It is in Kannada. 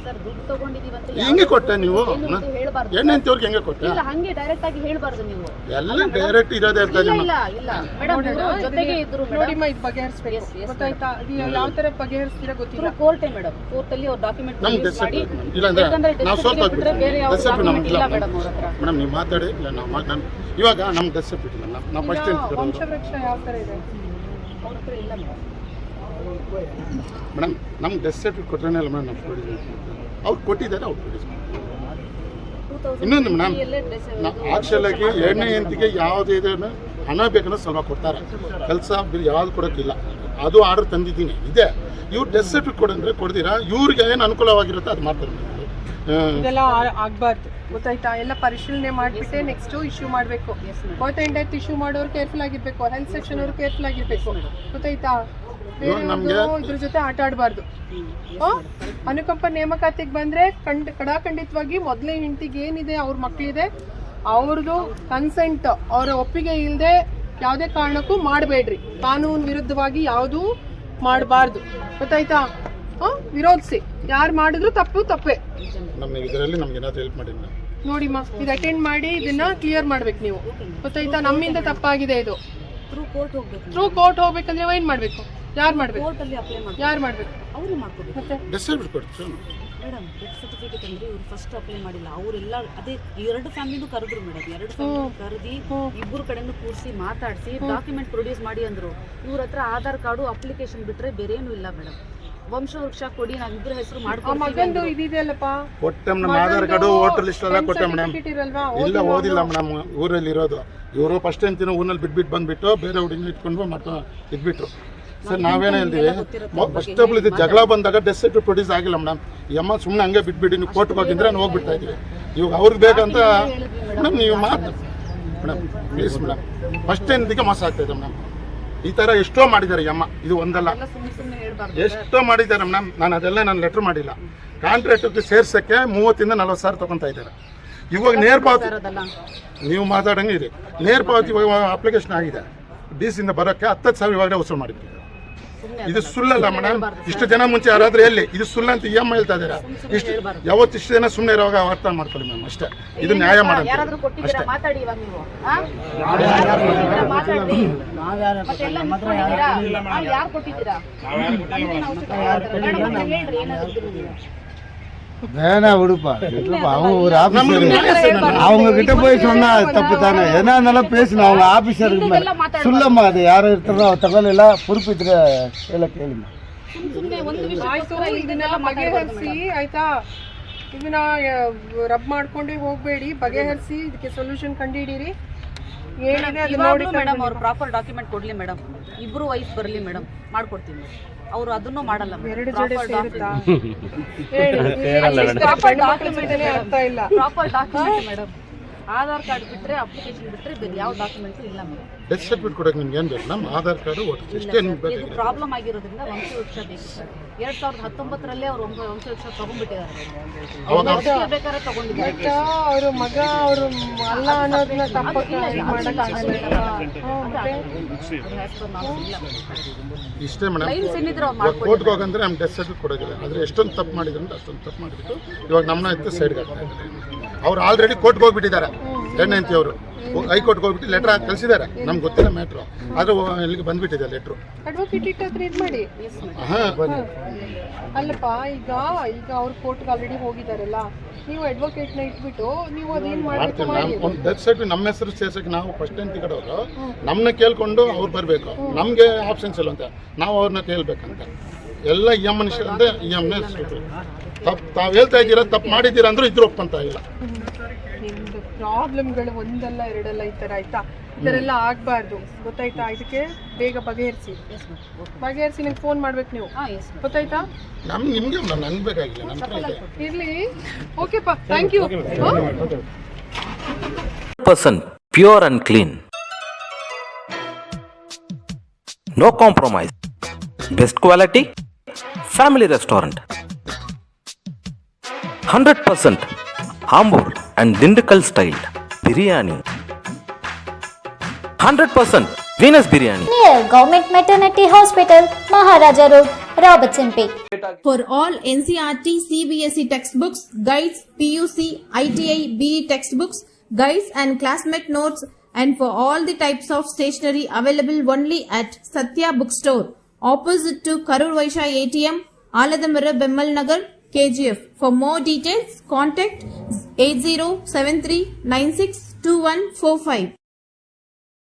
ಸರ್ ದುಡ್ಡು ತಗೊಂಡಿದೀವಿ ಅಂತ ಹೆಂಗೆ ಕೊಟ್ಟೆ ನೀವು ಹೇಳ್ಬಾರ್ದು. ಹೆಣ್ಣಂತವ್ರಿಗೆ ಹೆಂಗೆ ಕೊಟ್ಟೆ? ಇಲ್ಲ ಹಂಗೆ ಡೈರೆಕ್ಟ್ ಆಗಿ ಹೇಳ್ಬಾರ್ದು ನೀವು. ಎಲ್ಲ ಡೈರೆಕ್ಟ್ ಇರೋದೇ ಇಲ್ಲ ಇಲ್ಲ ಇಲ್ಲ ಮೇಡಮ್ ಜೊತೆಗೆ ಇದ್ರು ನೋಡಿಮ್ಮ ಇದು ಬಗೆಹರಿಸಬೇಕು ಗೊತ್ತಾಯ್ತಾ? ಯಾವ ತರ ಬಗೆಹರಿಸ್ತೀರಾ ಗೊತ್ತಿಲ್ಲ. ಕೋರ್ಟೇ ಮೇಡಮ್, ಕೋರ್ಟ್ ಅಲ್ಲಿ ಅವ್ರು ಡಾಕ್ಯುಮೆಂಟ್ ನಮ್ಗೆ ಡೆತ್ ಸರ್ಟಿಫಿಕೇಟ್ ಇಲ್ಲ ಅಂದ್ರೆ ನಾವು ಸೋತ್ಬಿಟ್ರೆ ಬೇರೆ ಯಾವ ಡಾಕ್ಯುಮೆಂಟ್ ಇಲ್ಲ ಮೇಡಮ್ ಅವ್ರ ಹತ್ರ. ಮೇಡಮ್ ನೀವು ಮಾತಾಡಿ ಇಲ್ಲ ನಾನು ಇವಾಗ ನಮ್ಗೆ ಡೆತ್ ಸರ್ಟಿಫಿಕೇಟ್ ಇಲ್ಲ. ನಾವು ಫಸ್ಟ್ ಏನು ವಂಶವೃಕ್ಷ ಯಾವ ತರ ಇದೆ ಅವ್ರ ಹತ್ರ ಇಲ್ಲ ಮೇಡಮ್. ಮೇಡಮ್ ನಮ್ಗೆ ಡೆತ್ ಸರ್ಟಿಫಿಕೇಟ್ ಕೊಟ್ಟರೆ ಇಲ್ಲ ಮೇಡಮ್ ನಾವು ಪ್ರೊಡ್ಯೂಸ್ ಅವ್ರು ಕೊಟ್ಟಿದ್ದಾರೆ ಅವ್ರು ಪ್ರೊಡ್ಯೂಸ್ ಮಾಡ್ತಾರೆ. ಇನ್ನೊಂದು ಮೇಡಮ್ ಆಕ್ಚುಲಾಗಿ ಎರಡನೇ ಹೆಂಡತಿಗೆ ಯಾವುದೇ ಹಣ ಬೇಕಂದ್ರೆ ಸ್ವಲ್ಪ ಕೊಡ್ತಾರೆ, ಕೆಲಸ ಯಾವ್ದು ಕೊಡೋಕ್ಕಿಲ್ಲ. ಅದು ಆರ್ಡರ್ ತಂದಿದ್ದೀನಿ ಇದೆ. ಇವ್ರು ಡೆತ್ ಸರ್ಟಿಫಿಕೇಟ್ ಕೊಡಂದ್ರೆ ಕೊಡ್ತೀರಾ, ಇವ್ರಿಗೆ ಏನು ಅನುಕೂಲವಾಗಿರುತ್ತೆ ಅದು ಮಾಡ್ತಾರೆ. ಇದೆಲ್ಲ ಆಗ್ಬಾರ್ದು ಗೊತ್ತಾಯ್ತಾ? ಎಲ್ಲ ಪರಿಶೀಲನೆ ಮಾಡಿಬಿಟ್ಟೆ ನೆಕ್ಸ್ಟ್ ಇಶ್ಯೂ ಮಾಡಬೇಕು. ಡೆತ್ ಇಶ್ಯೂ ಮಾಡೋರು ಕೇರ್ಫುಲ್ ಆಗಿರ್ಬೇಕು, ಹೆಲ್ತ್ ಸೆಕ್ಷನ್ ಅವರು ಕೇರ್ಫುಲ್ ಆಗಿರ್ಬೇಕು ಗೊತ್ತಾಯ್ತಾ? ಇದ್ರ ಜೊತೆ ಆಟ ಆಡಬಾರ್ದು. ಅನುಕಂಪ ನೇಮಕಾತಿಗೆ ಬಂದ್ರೆ ಖಂಡಿತವಾಗಿ ಮೊದಲೇ ಹೆಂಡತಿಗೆ ಏನಿದೆ ಅವ್ರ ಮಕ್ಕಳಿದೆ ಅವ್ರದ್ದು ಕನ್ಸೆಂಟ್ ಅವರ ಒಪ್ಪಿಗೆ ಇಲ್ಲದೆ ಯಾವುದೇ ಕಾರಣಕ್ಕೂ ಮಾಡಬೇಡ್ರಿ. ಕಾನೂನು ವಿರುದ್ಧವಾಗಿ ಯಾವುದೂ ಮಾಡಬಾರ್ದು ಗೊತ್ತಾಯ್ತಾ? ವಿರೋಧಿಸಿ ಯಾರು ಮಾಡಿದ್ರು ತಪ್ಪೇ. ನೋಡಿಮ್ಮ ಇದು ಅಟೆಂಡ್ ಮಾಡಿ ಇದನ್ನ ಕ್ಲಿಯರ್ ಮಾಡ್ಬೇಕು ನೀವು ಗೊತ್ತಾಯ್ತಾ? ನಮ್ಮಿಂದ ತಪ್ಪಾಗಿದೆ ಇದು. ಥ್ರೂ ಕೋರ್ಟ್ ಹೋಗ್ಬೇಕಂದ್ರೆ ಏನ್ ಮಾಡ್ಬೇಕು? ಯಾರು ಮಾಡ್ಬೇಕು? ಯಾರು ಮಾಡ್ಬೇಕು? ಅವರು ಮಾಡ್ಕೋಬೇಕು. ಮತ್ತೆ ಮೇಡಮ್ ಡೆತ್ ಸರ್ಟಿಫಿಕೇಟ್ ಅಂದ್ರೆ ಇವ್ರು ಫಸ್ಟ್ ಅಪ್ಲೈ ಮಾಡಿಲ್ಲ. ಅವರೆಲ್ಲ ಅದೇ ಎರಡು ಫ್ಯಾಮಿಲಿನೂ ಕರೆದ್ರು ಮೇಡಮ್. ಎರಡು ಫ್ಯಾಮಿಲಿ ಕರೆದಿ ಇಬ್ಬರು ಕಡೆನೂ ಕೂರಿಸಿ ಮಾತಾಡಿಸಿ ಡಾಕ್ಯುಮೆಂಟ್ ಪ್ರೊಡ್ಯೂಸ್ ಮಾಡಿ ಅಂದ್ರು. ಇವ್ರ ಹತ್ರ ಆಧಾರ್ ಕಾರ್ಡು ಅಪ್ಲಿಕೇಶನ್ ಬಿಟ್ರೆ ಬೇರೆ ಏನೂ ಇಲ್ಲ ಮೇಡಮ್. ವಂಶವೃಕ್ಷ ಕೊಡಿ ನಾವಿಬ್ಬರ ಹೆಸರು ಮಗಂದು ಇದಿದೆಯಲ್ಲಪ್ಪ ಕೊಟ್ಟೆ madam. Aadhaar card voter list ಎಲ್ಲ ಕೊಟ್ಟೆ ಮೇಡಮ್. ಇಲ್ಲ ಓದಿಲ್ಲ ಮೇಡಮ್. ಊರಲ್ಲಿ ಇರೋದು ಇವರು ಫಸ್ಟ್ ಟೈಮ್ ಊರಲ್ಲಿ ಬಿಟ್ಬಿಟ್ಟು ಬಂದ್ಬಿಟ್ಟು ಬೇರೆ ಹುಡುಗಿ ಇಟ್ಕೊಂಡು ಮಾಡ್ಕೊಂಡು ಇದ್ಬಿಟ್ರು. ಸರ್ ನಾವೇನು ಹೇಳ್ತೀವಿ ಫಸ್ಟ್ ಆಫ್ ಇದು ಜಗಳ ಬಂದಾಗ ಡೆತ್ ಸರ್ಟಿಫಿಕೇಟ್ ಪ್ರೊಡ್ಯೂಸ್ ಆಗಿಲ್ಲ ಮೇಡಮ್. ಈ ಅಮ್ಮ ಸುಮ್ಮನೆ ಹಂಗೆ ಬಿಟ್ಬಿಟ್ಟು ನೀವು ಕೋರ್ಟ್ಗೆ ಹೋಗಿದ್ರೆ ನಾವು ಹೋಗ್ಬಿಡ್ತಾ ಇದ್ವಿ. ಇವಾಗ ಅವ್ರಿಗೆ ಬೇಕಂತ ಮೇಡಮ್ ನೀವು ಮಾತು ಮೇಡಮ್ ಪ್ಲೀಸ್ ಮೇಡಮ್. ಫಸ್ಟ್ ಟೈಮ್ದಿಗೆ ಮೋಸ ಆಗ್ತಾಯಿದೆ ಮೇಡಮ್. ಈ ಥರ ಎಷ್ಟೋ ಮಾಡಿದ್ದಾರೆ ಈ ಅಮ್ಮ, ಇದು ಒಂದಲ್ಲ ಎಷ್ಟೋ ಮಾಡಿದ್ದಾರೆ ಮೇಡಮ್. ನಾನು ಅದೆಲ್ಲ ನಾನು ಲೆಟ್ರ್ ಮಾಡಿಲ್ಲ. ಕಾಂಟ್ರಾಕ್ಟ್ಗೆ ಸೇರ್ಸೋಕ್ಕೆ 30,000 to 40,000 ತೊಗೊತಾ ಇದ್ದಾರೆ. ಇವಾಗ ನೇರ ಪಾವತಿ ನೀವು ಮಾತಾಡಂಗೆ ಇದೆ. ನೇರ ಪಾವತಿ ಅಪ್ಲಿಕೇಶನ್ ಆಗಿದೆ. DC ಬರೋಕ್ಕೆ 10,000 ಇವಾಗಲೇ ವಸೂಲು ಮಾಡಿದ್ದೀವಿ. ಇದು ಸುಳ್ಳಲ್ಲ ಮೇಡಮ್. ಇಷ್ಟು ಜನ ಮುಂಚೆ ಯಾರಾದ್ರೂ ಎಲ್ಲಿ ಇದು ಸುಳ್ಳು ಅಂತ EM ಹೇಳ್ತಾ ಇದ್ದೀರಾ? ಇಷ್ಟು ಜನ ಸುಮ್ಮನೆ ಇರುವಾಗ ಅರ್ಥ ಮಾಡ್ಕೊಳ್ಳಿ ಮ್ಯಾಮ್ ಅಷ್ಟೇ. ಇದು ನ್ಯಾಯ ಮಾಡೋದು ಅಷ್ಟೇ. வேணா விடுப்பா அவங்க கிட்ட போய் சொன்னா தப்பு தானே. என்ன இருந்தாலும் பேசணும். அவங்க ஆபீசருக்கு சொல்லம்மா அது யாரும் இருக்கிறதோ தகவல் எல்லாம் பொறுப்பிದ್ರ ಎಲ್ಲ ಕೇಳಿಮ್ಮ. ಇದನ್ನೆಲ್ಲ ಬಗೆಹರಿಸಿ ಆಯ್ತಾ? ಇದನ್ನ ರಬ್ ಮಾಡ್ಕೊಂಡೇ ಹೋಗ್ಬೇಡಿ. ಬಗೆಹರಿಸಿ ಇದಕ್ಕೆ ಸೊಲ್ಯೂಷನ್ ಕಂಡುಹಿಡೀರಿ. ಏನಿದೆ ಅದು ನೋಡಿ ಮೇಡಮ್. ಅವ್ರು ಪ್ರಾಪರ್ ಡಾಕ್ಯುಮೆಂಟ್ ಕೊಡ್ಲಿ ಮೇಡಮ್. ಇಬ್ರು ವೈಫ್ ಬರಲಿ ಮೇಡಮ್, ಮಾಡ್ಕೊಡ್ತೀವಿ. ಅವರು ಅದನ್ನು ಮಾಡಲ್ಲ. ಎರಡು ಜಡೆ ಸೇರುತ್ತಾ? Proper document madam. Aadhaar card ಬಿಟ್ಟರೆ ಅಪ್ಲಿಕೇಶನ್ ಬಿಟ್ಟರೆ ಬೇರೆ ಯಾವ ಡಾಕ್ಯುಮೆಂಟ್ಸ್ ಇಲ್ಲ ಮೇಡಮ್. ಡೆತ್ ಸರ್ಟಿಫಿಕೇಟ್ ಕೊಡೋಕೆ ನಿಮ್ಗೆ ಏನು ಬೇಕು ನಮ್ಮ ಆಧಾರ್ ಕಾರ್ಡು ಇದು ಪ್ರಾಬ್ಲಮ್ ಆಗಿರೋದ್ರಿಂದ ವಂಶವೃಕ್ಷ ಬೇಕು ಸರ್. 2019 ಅವರು ವಂಶವೃಕ್ಷ ತಗೊಂಡ್ಬಿಟ್ಟಿದ್ದಾರೆ. ಬೇಕಾದ್ರೆ ತಗೊಂಡಿದ್ದಾರೆ. ಅವರು ಮಗ ಅವರು ಅಲ್ಲ ಅನ್ನೋದನ್ನ ತಪ್ಪಕ್ಕೆ ಇಷ್ಟೇ ಮೇಡಮ್. ಕೋರ್ಟ್ಗೆ ಹೋಗಂದ್ರೆ ನಮ್ಗೆ ಡೆತ್ ಸರ್ಟಿಫಿಕೇಟ್ ಕೊಡೋದಿಲ್ಲ. ಆದರೆ ಎಷ್ಟೊಂದು ತಪ್ಪು ಮಾಡಿದ್ರು ಅಂದ್ರೆ ಅಷ್ಟೊಂದು ತಪ್ಪು ಮಾಡಿಬಿಟ್ಟು ಇವಾಗ ನಮ್ಮನ್ನ ಎತ್ತು ಸೈಡ್ಗೆ ಆಗ್ತಾ ಇದ್ದಾರೆ. ಅವ್ರು ಆಲ್ರೆಡಿ ಕೋರ್ಟ್ಗೆ ಹೋಗ್ಬಿಟ್ಟಿದ್ದಾರೆ. ಹೆಣ್ಣಂತಿ ಅವರು ಹೈಕೋರ್ಟ್ಗೆ ಹೋಗ್ಬಿಟ್ಟು ಲೆಟ್ರ್ ಕಳಿಸಿದ್ದಾರೆ. ನಮ್ಗೆ ಗೊತ್ತಿಲ್ಲ ಮ್ಯಾಟ್ರು, ಆದರೂ ಇಲ್ಲಿಗೆ ಬಂದ್ಬಿಟ್ಟಿದೆ ಲೆಟ್ರು. ಅಡ್ವೊಕೇಟ್ ಇದು ಮಾಡಿ. ಅಲ್ಲಪ್ಪ ಈಗ ಅವ್ರು ಕೋರ್ಟ್ಗೆ ಆಲ್ರೆಡಿ ಹೋಗಿದಾರಲ್ಲ, ನೀವು ಅಡ್ವೊಕೇಟ್ನ ಇಟ್ಬಿಟ್ಟು ನೀವು ಅದೇನು ಮಾಡ್ಬೇಕು ಮಾಡಿ. ಒಂದು ಡೆತ್ ಸರ್ಟಿಫಿಕೇಟ್ ನಮ್ಮ ಹೆಸರು ಸೇರ್ಸೋಕ್ಕೆ ನಾವು ಫಸ್ಟ್ ಟೈಮ್ ತಿಕ್ಕಡೋರು ನಮ್ಮನ್ನ ಕೇಳ್ಕೊಂಡು ಅವ್ರು ಬರಬೇಕು. ನಮಗೆ ಆಪ್ಷನ್ಸ್ ಇಲ್ಲ ಅಂತ ನಾವು ಅವ್ರನ್ನ ಕೇಳಬೇಕಂತ ಎಲ್ಲ EM ಅಂದ್ರೆ EMನೇ ತಪ್ಪು. ತಾವು ಹೇಳ್ತಾ ಇದ್ದೀರಾ ತಪ್ಪು ಮಾಡಿದ್ದೀರಾ ಅಂದ್ರೂ ಇದ್ರು ಒಪ್ಪಂತ ಇಲ್ಲ. ನಿಮ್ದು ಪ್ರಾಬ್ಲಮ್ಗಳು ಒಂದಲ್ಲ ಎರಡಲ್ಲ ಈ ಥರ ಆಯ್ತಾ? ಈ ಥರ ಎಲ್ಲ ಆಗಬಾರ್ದು ಗೊತ್ತಾಯ್ತಾ? ಇದಕ್ಕೆ ಬೇಗ ಬಗೆಹರಿಸಿ ನಂಗೆ ಫೋನ್ ಮಾಡ್ಬೇಕು ನೀವು ಗೊತ್ತಾಯ್ತಾ? ನಿಮಗೆ ನನ್ಗೆ ಬೇಕಾಗಿಲ್ಲ, ನನ್ನ ಇರಲಿ. ಓಕೆಪ್ಪ, thank you. 100% pure and clean. No compromise. Best quality. Family restaurant. 100% Hambur and Dindukal style biryani. 100% Venus biryani. Near Government Maternity Hospital, Maharaja Road, Robertson Peak. For all NCERT, CBSE textbooks, guides, PUC, ITI, BE textbooks, guides and classmate notes, and for all the types of stationery available only at Satya Bookstore, opposite to Karur Vaishya ATM, Aladamara, Bemmal Nagar, KGF. For more details, contact 8073962145.